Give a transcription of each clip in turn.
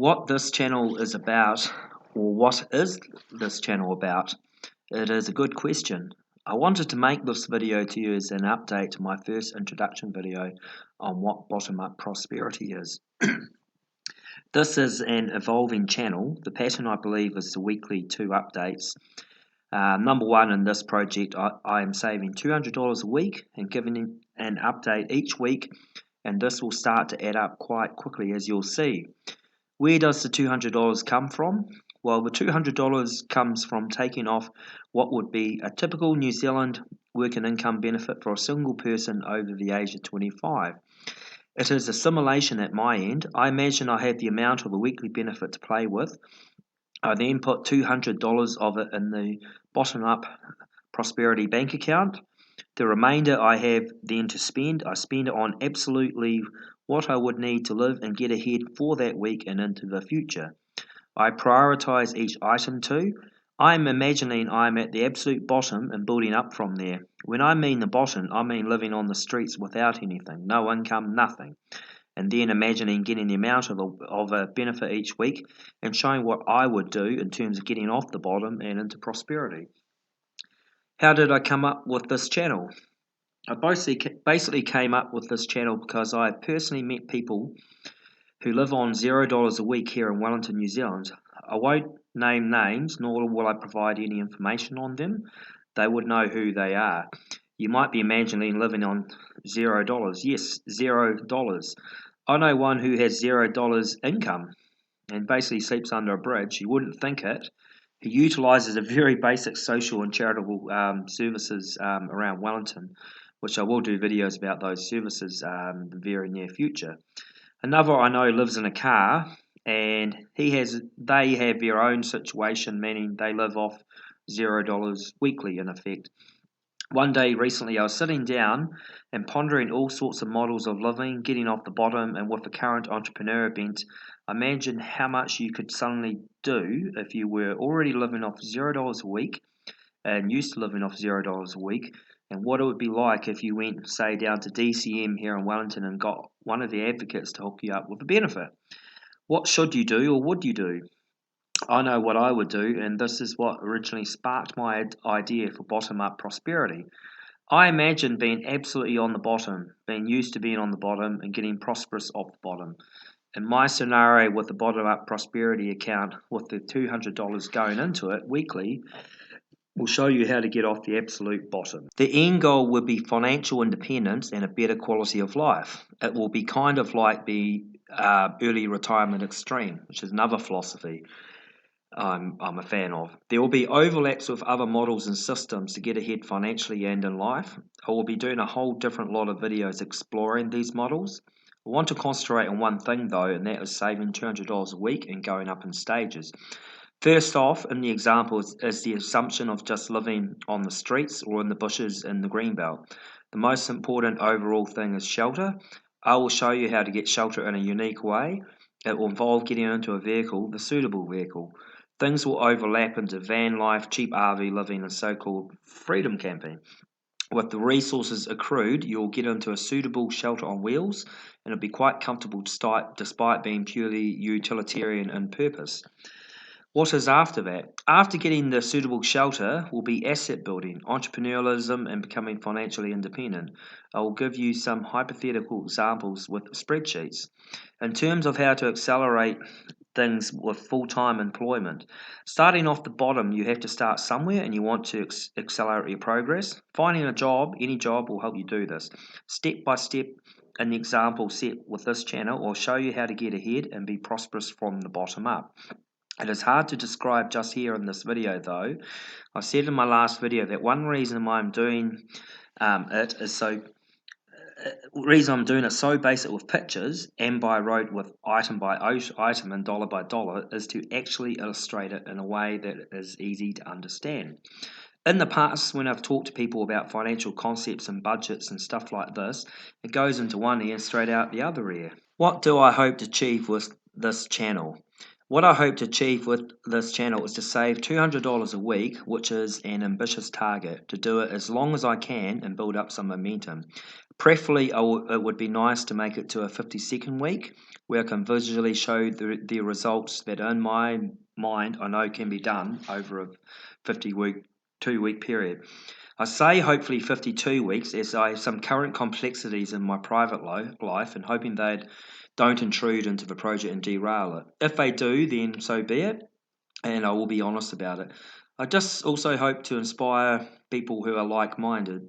What this channel is about, or what is this channel about? It is a good question. I wanted to make this video to you as an update to my first introduction video on what bottom-up prosperity is. This is an evolving channel. The pattern, I believe, is the weekly 2 updates. Number one, in this project, I am saving $200 a week and giving an update each week, and this will start to add up quite quickly, as you'll see. Where does the $200 come from? Well, the $200 comes from taking off what would be a typical New Zealand working income benefit for a single person over the age of 25. It is a simulation at my end. I imagine I have the amount of the weekly benefit to play with. I then put $200 of it in the bottom-up prosperity bank account. The remainder I have then to spend. I spend it on absolutely what I would need to live and get ahead for that week and into the future. I prioritize each item too. I'm imagining I'm at the absolute bottom and building up from there. When I mean the bottom, I mean living on the streets without anything, no income, nothing. And then imagining getting the amount of a benefit each week and showing what I would do in terms of getting off the bottom and into prosperity. How did I come up with this channel? I basically came up with this channel because I personally met people who live on $0 a week here in Wellington, New Zealand. I won't name names, nor will I provide any information on them. They would know who they are. You might be imagining living on $0. Yes, $0. I know one who has $0 income and basically sleeps under a bridge. You wouldn't think it. He utilises a very basic social and charitable services around Wellington, which I will do videos about those services in the very near future. Another I know lives in a car, and they have their own situation, meaning they live off $0 weekly in effect. One day recently I was sitting down and pondering all sorts of models of living, getting off the bottom, and with the current entrepreneur bent, imagine how much you could suddenly do if you were already living off $0 a week and used to living off $0 a week, and what it would be like if you went, say, down to DCM here in Wellington and got one of the advocates to hook you up with a benefit. What should you do, or would you do? I know what I would do, and this is what originally sparked my idea for bottom-up prosperity. I imagine being absolutely on the bottom, being used to being on the bottom and getting prosperous off the bottom. In my scenario with the bottom-up prosperity account with the $200 going into it weekly, will show you how to get off the absolute bottom. The end goal would be financial independence and a better quality of life. It will be kind of like the early retirement extreme, which is another philosophy I'm a fan of. There will be overlaps with other models and systems to get ahead financially and in life. I will be doing a whole different lot of videos exploring these models. I want to concentrate on one thing though, and that is saving $200 a week and going up in stages. First off, in the example, is the assumption of just living on the streets or in the bushes in the Greenbelt. The most important overall thing is shelter. I will show you how to get shelter in a unique way. It will involve getting into a vehicle, the suitable vehicle. Things will overlap into van life, cheap RV living, and so-called freedom camping. With the resources accrued, you'll get into a suitable shelter on wheels, and it'll be quite comfortable despite being purely utilitarian in purpose. What is after that? After getting the suitable shelter will be asset building, entrepreneurialism, and becoming financially independent. I will give you some hypothetical examples with spreadsheets. In terms of how to accelerate things with full-time employment, starting off the bottom, you have to start somewhere and you want to accelerate your progress. Finding a job, any job, will help you do this. Step by step, in the example set with this channel, I'll show you how to get ahead and be prosperous from the bottom up. It is hard to describe just here in this video though. I said in my last video that one reason why I'm doing it so basic with pictures and by rote with item by item and dollar by dollar is to actually illustrate it in a way that is easy to understand. In the past, when I've talked to people about financial concepts and budgets and stuff like this, it goes into one ear straight out the other ear. What do I hope to achieve with this channel? What I hope to achieve with this channel is to save $200 a week, which is an ambitious target, to do it as long as I can and build up some momentum. Preferably, it would be nice to make it to a 52nd week where I can visually show the results that in my mind I know can be done over a 52-week period. I say hopefully 52 weeks as I have some current complexities in my private life and hoping they don't intrude into the project and derail it. If they do, then so be it, and I will be honest about it. I just also hope to inspire people who are like-minded.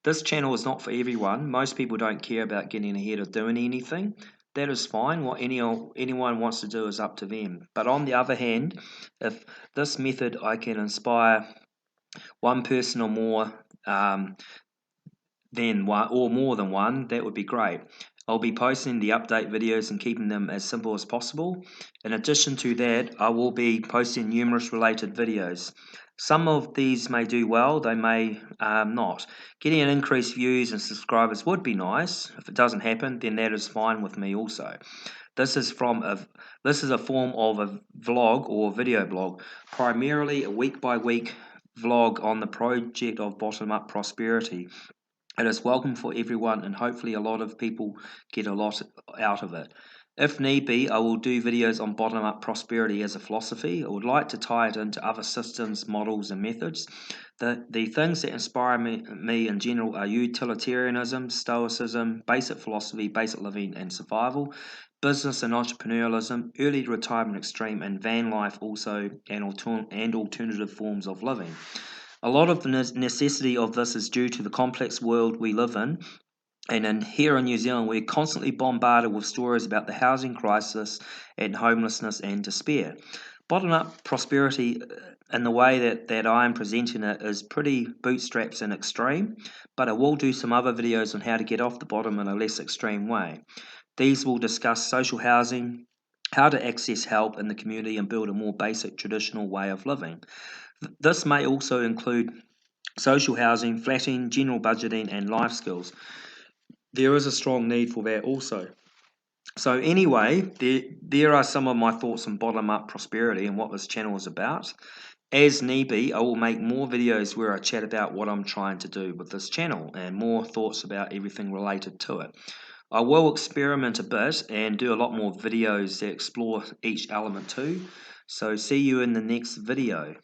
This channel is not for everyone. Most people don't care about getting ahead or doing anything. That is fine. What anyone wants to do is up to them. But on the other hand, if this method I can inspire one person or more, then one or more than one, that would be great. I'll be posting the update videos and keeping them as simple as possible. In addition to that, I will be posting numerous related videos. Some of these may do well, they may not. Getting an increased views and subscribers would be nice. If it doesn't happen, then that is fine with me also. This is a form of a vlog or video blog, primarily a week by week vlog on the project of bottom up prosperity. It is welcome for everyone and hopefully a lot of people get a lot out of it. If need be, I will do videos on bottom up prosperity as a philosophy. I would like to tie it into other systems, models, and methods. The things that inspire me in general are utilitarianism, stoicism, basic philosophy, basic living and survival, business and entrepreneurialism, early retirement extreme, and van life also, and alternative forms of living. A lot of the necessity of this is due to the complex world we live in, and here in New Zealand, we're constantly bombarded with stories about the housing crisis and homelessness and despair. Bottom up prosperity in the way that I am presenting it is pretty bootstraps and extreme, but I will do some other videos on how to get off the bottom in a less extreme way. These will discuss social housing, how to access help in the community and build a more basic traditional way of living. This may also include social housing, flatting, general budgeting, and life skills. There is a strong need for that also. So anyway, there are some of my thoughts on bottom-up prosperity and what this channel is about. As need be, I will make more videos where I chat about what I'm trying to do with this channel and more thoughts about everything related to it. I will experiment a bit and do a lot more videos that explore each element too. So see you in the next video.